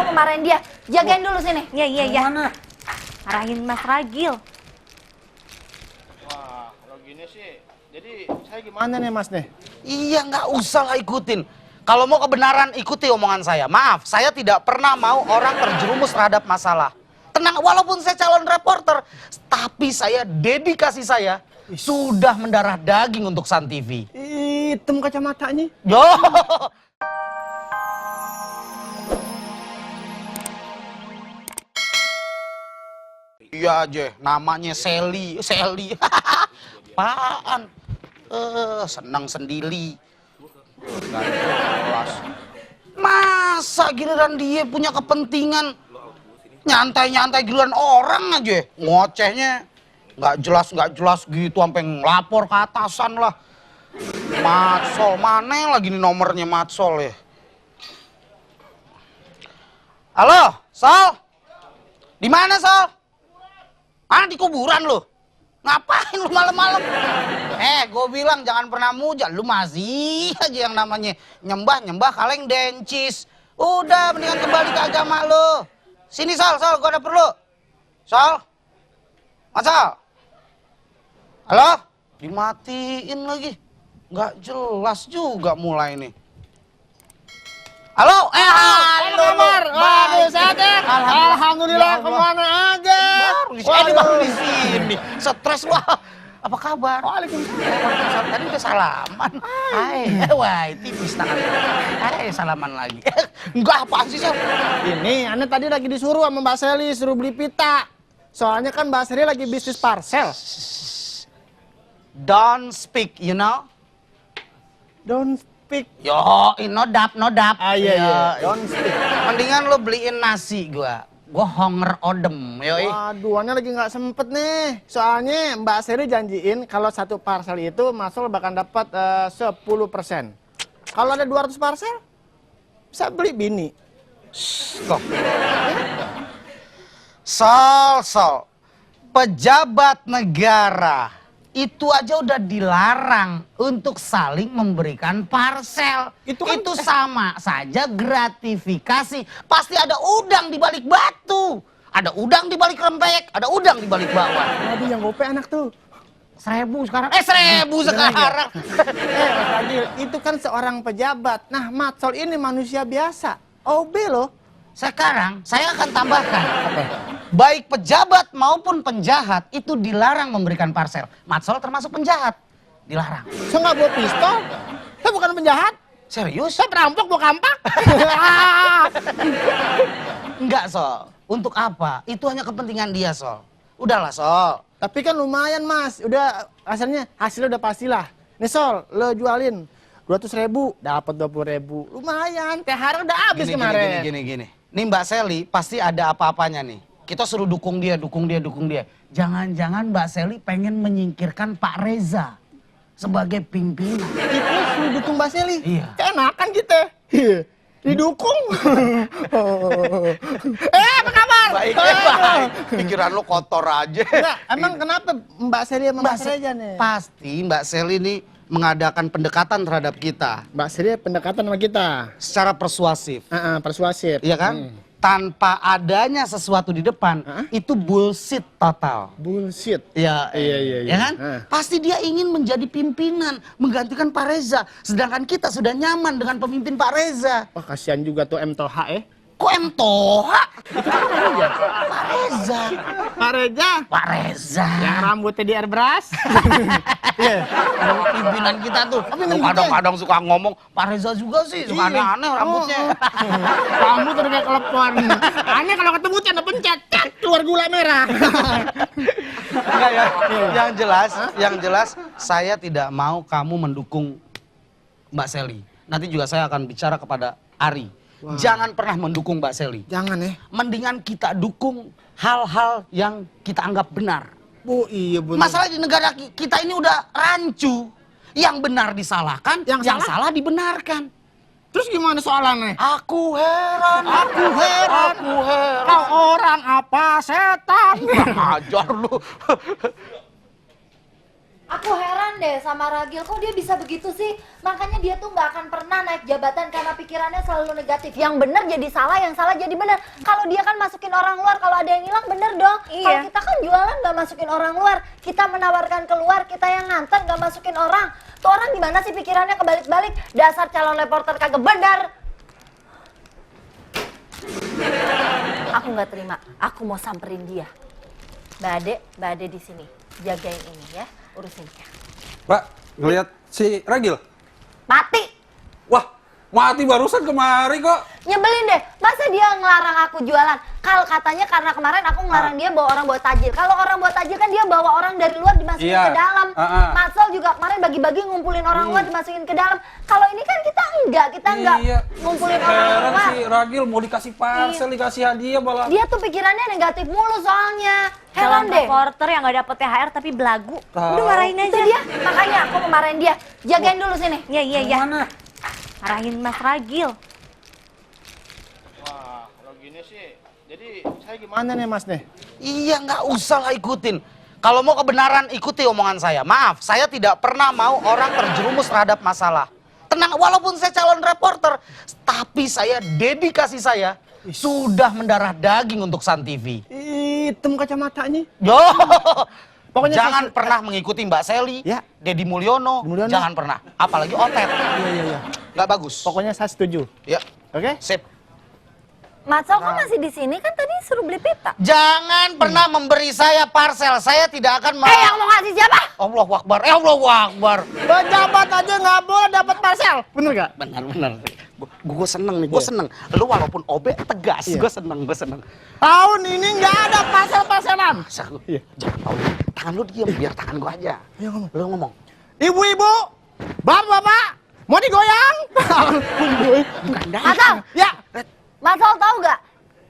aku marahin dia. Jagain dulu sini. Iya. Arahin Mas Ragil. Wah, kalau gini sih, jadi saya gimana nih Mas nih? Iya, nggak usah lah ikutin. Kalau mau kebenaran, ikuti omongan saya. Maaf, saya tidak pernah mau orang terjerumus terhadap masalah. Tenang, walaupun saya calon reporter, tapi saya, dedikasi saya, sudah mendarah daging untuk Sun TV. Hitam kacamatanya. Yo! Iya aja, namanya Sally. Apaan? Senang sendiri. Gak jelas. Masa giliran dia punya kepentingan nyantai-nyantai giliran orang aja, ngocehnya nggak jelas gitu sampai ngelapor ke atasan lah. Matsol, mana lagi nih nomornya Matsol ya? Halo, Sol? Di mana, Sol? Ah, di kuburan lu? Ngapain lu malam-malam? Gue bilang jangan pernah muja. Lu masih aja yang namanya nyembah kaleng dencis. Udah, mendingan kembali ke agama lu. Sini, Sol, gua ada perlu. Sol? Masal? Halo? Dimatiin lagi. Nggak jelas juga mulai nih. Halo? Halo. Waduh, sehat ya? Alhamdulillah, kemana aja? Baru di sini. Stres wah. Apa kabar? Waalaikumsalam. Tadi udah salaman. Wah, tipis tangan. Salaman lagi. Enggak, apaan sih, Sol? Ini, Ane tadi lagi disuruh sama Mbak Sally, suruh beli pita. Soalnya kan Mbak Sally lagi bisnis parcel. Don't speak, you know? Don't speak. Yo, no dap. Iya. Don't speak. Mendingan lo beliin nasi gua. Gua honger odem, yoi. Waduh, Ane lagi nggak sempet nih. Soalnya Mbak Sally janjiin kalau satu parcel itu Masol bakal dapat 10%. Kalau ada 200 parcel, bisa beli bini. Stop. Sol. Pejabat negara itu aja udah dilarang untuk saling memberikan parcel. Itu kan- Itu sama saja gratifikasi. Pasti ada udang di balik batu. Ada udang di balik rempeyek, ada udang di balik bawah. Waduh, yang gope anak tuh. 1000 sekarang. 1000 sekarang. Mas Ragil, itu kan seorang pejabat. Nah, Matsol ini manusia biasa. OB loh. Sekarang saya akan tambahkan. Baik pejabat maupun penjahat itu dilarang memberikan parcel. Matsol termasuk penjahat. Dilarang. Saya nggak bawa pistol. Saya bukan penjahat. Serius? Saya perampok bawa kampak. Enggak, Sol. Untuk apa? Itu hanya kepentingan dia, Sol. Udahlah, Sol. Tapi kan lumayan, Mas. Udah hasilnya udah pastilah. Nih, Sol, lo jualin 200.000, dapat 20.000. Lumayan. THR udah habis kemarin. Gini. Nih Mbak Sally pasti ada apa-apanya nih. Kita suruh dukung dia. Jangan-jangan Mbak Sally pengen menyingkirkan Pak Reza sebagai pimpinan. Kita suruh dukung Mbak Sally. Iya. Keenakan kita. Didukung. Apa kabar? Baik. Pikiran lo kotor aja. Enggak, emang kenapa Mbak Sally sama Mas Reza nih? Pasti Mbak Sally nih mengadakan pendekatan terhadap kita. Mbak Sally pendekatan sama kita. Secara persuasif. Persuasif. Iya kan? Tanpa adanya sesuatu di depan, itu bullshit total. Bullshit. Iya. Ya kan? Pasti dia ingin menjadi pimpinan, menggantikan Pak Reza. Sedangkan kita sudah nyaman dengan pemimpin Pak Reza. Wah, kasihan juga tuh M. Toha Kok M. Toha? Pak Reza. Pak Reza. Yang Yang rambutnya di airbrush. pimpinan kita tuh. Kadang-kadang suka ngomong, Pak Reza juga sih, suka aneh-aneh rambutnya. Rambut udah kayak kelepon. Aneh kalau ketemu canda pencet, keluar gula merah. Enggak ya. Yang jelas saya tidak mau kamu mendukung Mbak Sally. Nanti juga saya akan bicara kepada Ari. Jangan pernah mendukung Mbak Sally. Jangan ya. Mendingan kita dukung hal-hal yang kita anggap benar. Oh iya benar. Masalah di negara kita ini udah rancu. Yang benar disalahkan, yang salah dibenarkan. Terus gimana soalannya? Aku heran. Kau orang apa setan? Ajar lu. Aku heran deh sama Ragil, kok dia bisa begitu sih? Makanya dia tuh nggak akan pernah naik jabatan karena pikirannya selalu negatif. Yang bener jadi salah, yang salah jadi bener. Kalau dia kan masukin orang luar, kalau ada yang hilang bener dong. Iya. Kalau kita kan jualan nggak masukin orang luar, kita menawarkan keluar, kita yang nganter nggak masukin orang. Tuh orang gimana sih pikirannya kebalik-balik? Dasar calon reporter kagak bener. Aku nggak terima, aku mau samperin dia. Mbak Ade di sini, jagain ini ya, urusin dia. Mbak, ngeliat si Ragil? Mati! Wah, mati barusan kemari kok. Nyebelin deh, masa dia ngelarang aku jualan? Kalau katanya karena kemarin aku ngelarang dia bawa orang bawa tajil. Kalau orang bawa tajil kan dia bawa orang dari luar dimasukin Iya. ke dalam. Ah. Matsol juga kemarin bagi-bagi ngumpulin orang luar dimasukin ke dalam. Kalau ini kan kita enggak Iya. ngumpulin orang Heran luar. si Ragil mau dikasih parcel, dikasih hadiah malah. Dia tuh pikirannya negatif mulu soalnya. Heran Calon deh. reporter yang nggak dapet THR tapi belagu. Tahu. Udah marahin Itu aja. dia, makanya aku memarahin dia. Jagain dulu sini. Iya. Mana? Marahin Mas Ragil. Wah, kalau gini sih, jadi saya gimana nih Mas nih? Iya, nggak usah lah ikutin. Kalau mau kebenaran, ikuti omongan saya. Maaf, saya tidak pernah mau orang terjerumus terhadap masalah. Tenang, walaupun saya calon reporter, tapi saya, dedikasi saya, sudah mendarah daging untuk Sun TV. Hitam kacamatanya. Yo, Pokoknya jangan saya- pernah mengikuti Mbak Seli, Ya. Deddy Mulyono, Mulyono. jangan pernah. Apalagi Otet, Iya. nggak bagus. Pokoknya saya setuju. Ya, Oke? sip. Matsol kok masih di sini kan tadi suruh beli pita. Jangan pernah memberi saya parcel. Saya tidak akan Yang mau ngasih siapa? Allahu Akbar, Allahu Akbar. Pejabat aja nggak boleh dapat parcel. Bener nggak? Benar. Gue seneng nih, gue seneng. Lu walaupun OB tegas, Iya. gue seneng. Tahun ini nggak ada parcel-parcelan. Masa lu, Iya. jangan tahu. Tangan lu diem, biar tangan gue aja. Iya, ngomong. Lu ngomong. Ibu-ibu, bapak-bapak, mau digoyang? Bukan dah. Matsol, Ya, Matsol tahu nggak?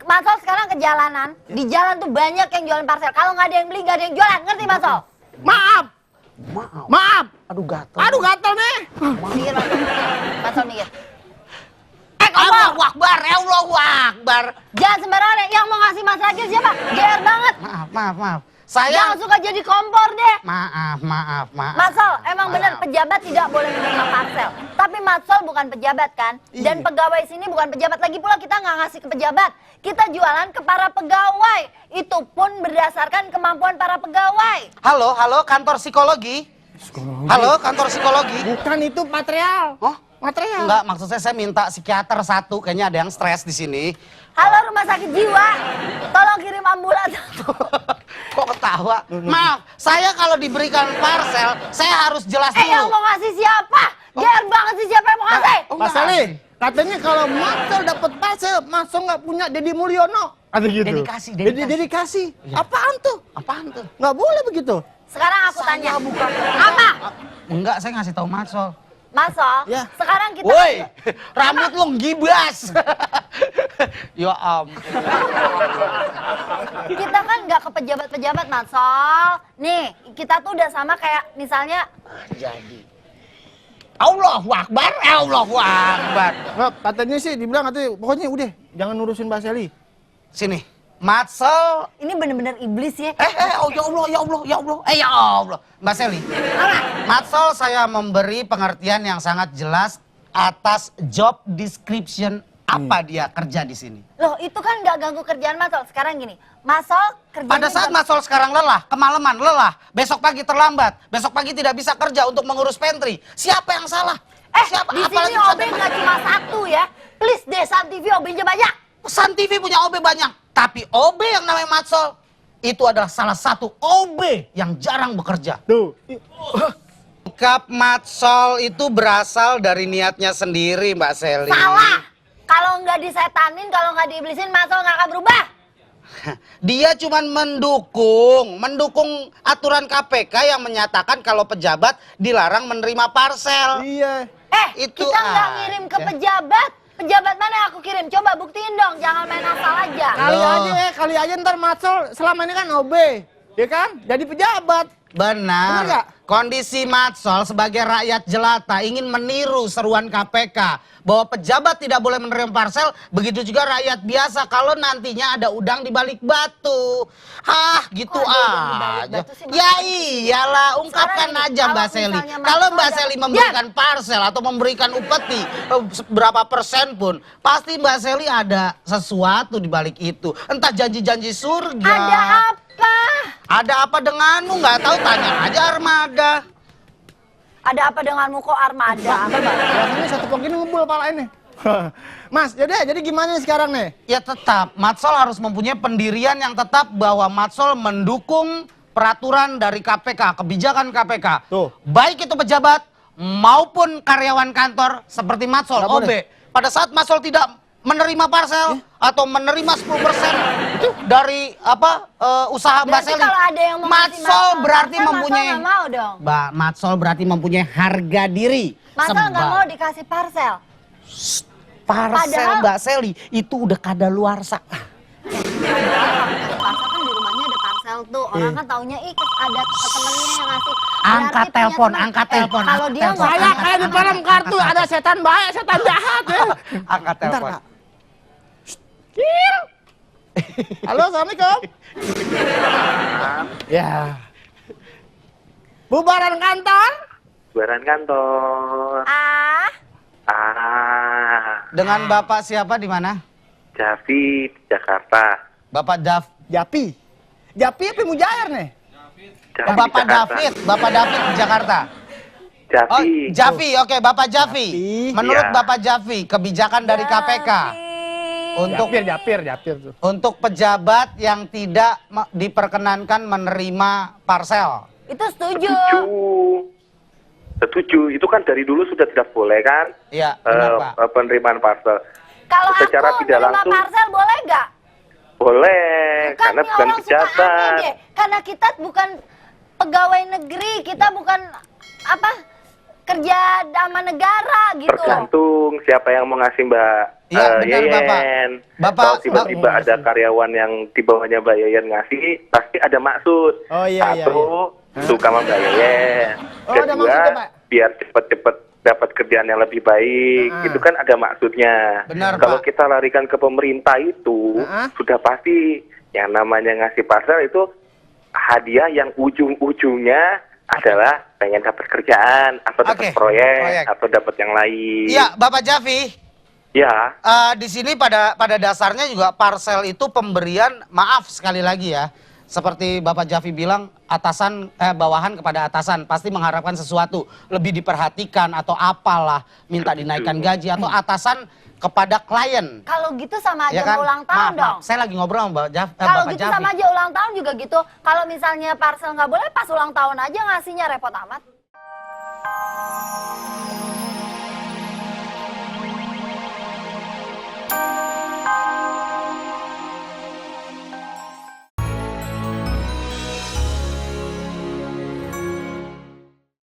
Matsol sekarang ke jalanan, di jalan tuh banyak yang jualan parcel. Kalau nggak ada yang beli, nggak ada yang jualan. Ngerti Matsol? maaf, Maaf. maaf. Aduh gatel. Aduh gatel nih. Mikir Matsol. Matsol mikir. Allahu Akbar, Allahu Akbar. Jangan sembarangan. Yang mau ngasih Mas Ragil siapa? GR banget. Maaf. Jangan Saya suka jadi kompor deh. maaf. Matsol, emang bener Maaf. pejabat tidak boleh menerima parcel. Tapi Matsol bukan pejabat kan? Dan Iya. pegawai sini bukan pejabat. Lagi pula kita nggak ngasih ke pejabat. Kita jualan ke para pegawai. Itu pun berdasarkan kemampuan para pegawai. Halo, kantor psikologi. Halo, kantor psikologi. Bukan itu material. Oh, Material. enggak, maksud saya minta psikiater satu. Kayaknya ada yang stres di sini. Halo rumah sakit jiwa, tolong kirim ambulans. Kok ketawa? Maaf, saya kalau diberikan parcel, saya harus jelas Yang dulu. mau ngasih siapa? GR banget sih siapa yang mau ngasih? Mas Ali, katanya kalau Matsol dapat parcel, Matsol nggak punya Deddy Mulyono. Ada gitu. Dedikasi. Dedikasi. Apaan tuh? Apaan tuh? Nggak boleh begitu. Sekarang aku tanya. bukan. Apa? Enggak, saya ngasih tahu Matsol. Masol, Ya. sekarang kita Woi, rambut lu gibas. Ya kita kan nggak ke pejabat-pejabat Masol. Nih, kita tuh udah sama kayak misalnya jadi. Allahu Akbar, Allahu Akbar. Nggak, katanya sih dibilang katanya pokoknya udah jangan nurusin Mbak Seli. Sini, Matsol. ini bener-bener iblis ya. Oh ya Allah. Mbak Seli. Matsol, saya memberi pengertian yang sangat jelas atas job description apa dia kerja di sini. Loh, itu kan nggak ganggu kerjaan Masol. Sekarang gini, Masol kerjanya Pada saat Matsol sekarang lelah, kemalaman, lelah, besok pagi terlambat, besok pagi tidak bisa kerja untuk mengurus pantry, siapa yang salah? Siapa? di sini Apalagi OB nggak cuma satu ya. Please deh, Sun TV OB-nya banyak. Sun TV punya OB banyak, tapi OB yang namanya Matsol itu adalah salah satu OB yang jarang bekerja. Tuh. Sikap Matsol itu berasal dari niatnya sendiri, Mbak Seli. Salah. Kalau nggak disetanin, kalau nggak diiblisin, Masol nggak akan berubah. Dia cuman mendukung aturan KPK yang menyatakan kalau pejabat dilarang menerima parcel. Iya. Itu Kita nggak ngirim ke aja. pejabat. Pejabat mana yang aku kirim? Coba buktiin dong, jangan main asal aja. Kali aja ntar Matsol selama ini kan OB, ya kan? Jadi pejabat. Bener Benar. nggak? Kondisi Matsol sebagai rakyat jelata ingin meniru seruan KPK bahwa pejabat tidak boleh menerima parsel, begitu juga rakyat biasa kalau nantinya ada udang di balik batu. Hah, gitu Kok ada udang di balik aja. batu sih, Mas? Ya iyalah, ungkapkan Sekarang aja kalau Mbak Seli. misalnya Mas Kalau Sol Mbak ada- Seli memberikan parsel atau memberikan upeti berapa persen pun, pasti Mbak Seli ada sesuatu di balik itu. Entah janji-janji surga. Ada apa? Ada apa denganmu? Nggak tahu, tanya aja Armada. Ada apa denganmu kok armada? Bentar, Mbak. Rasanya satu pok ini ngebul pala ini. Mas, jadi gimana nih sekarang nih? Ya tetap, Matsol harus mempunyai pendirian yang tetap bahwa Matsol mendukung peraturan dari KPK, kebijakan KPK. Tuh. Baik itu pejabat maupun karyawan kantor seperti Matsol, Nggak OB. boleh. Pada saat Matsol tidak menerima parsel atau menerima 10% dari usaha Mbak Berarti Seli, kalau ada yang mau ngasih Matsol berarti parsel, mempunyai Matsol nggak mau dong. Matsol berarti mempunyai harga diri. Masa nggak Sebab mau dikasih parsel? parsel Padahal- Mbak Seli itu udah kadaluarsa. Parsel kan di rumahnya ada parsel tuh. Orang kan taunya ada temennya yang ngasih. Angkat Berarti punya telepon, temen. angkat telepon, Kalau angkat dia telepon. nggak Saya kayak di film kartu ada setan baik, setan jahat ya. Angkat Bentar, telepon. Pak. Halo, Assalamualaikum. Ya. Bubaran kantor? Bubaran kantor. Ah, Dengan Bapak siapa di mana? Javi, Jakarta. Bapak Japi. Japi apa Mujair nih? Javi, Bapak Jakarta. David, Bapak David di Jakarta. Javi. Oh, Javi, oke, Bapak Javi. Javi. Menurut Iya. Bapak Javi, kebijakan dari KPK untuk Japir tuh. untuk pejabat yang tidak diperkenankan menerima parsel. itu setuju. Setuju. Itu kan dari dulu sudah tidak boleh kan? Iya, benar, Pak. Penerimaan parcel. Kalau Secara aku tidak nerima langsung. parsel boleh nggak? Boleh, Kan karena nih bukan orang suka aneh pejabat. deh. Karena kita bukan pegawai negeri, kita bukan apa kerja sama negara gitu. Tergantung siapa yang mau ngasih Mbak Iya, benar, Bapak. Yeyen. Bapak- Kalau tiba-tiba ada karyawan yang di bawahnya Mbak Yeyen ngasih, pasti ada maksud. Oh, iya, iya, Satu, suka sama Mbak Yeyen. Oh, ada maksudnya, Pak. Biar cepet-cepet dapat kerjaan yang lebih baik. Ah. Itu kan ada maksudnya. Benar, Kalau Pak. kita larikan ke pemerintah itu, Ah. sudah pasti yang namanya ngasih parsel itu hadiah yang ujung-ujungnya adalah pengen dapat kerjaan atau dapat Oke, proyek proyek. atau dapat yang lain. Iya, Bapak Javi. Ya, Di sini pada dasarnya juga parsel itu pemberian, maaf sekali lagi ya. Seperti Bapak Javi bilang, bawahan kepada atasan pasti mengharapkan sesuatu, lebih diperhatikan atau apalah, minta dinaikkan gaji atau atasan kepada klien. Kalau gitu sama aja Ya kan? mau ulang tahun Maaf, dong. saya lagi ngobrol sama Kalau Bapak gitu Javi. sama aja ulang tahun juga gitu. Kalau misalnya parsel nggak boleh, pas ulang tahun aja ngasihnya repot amat.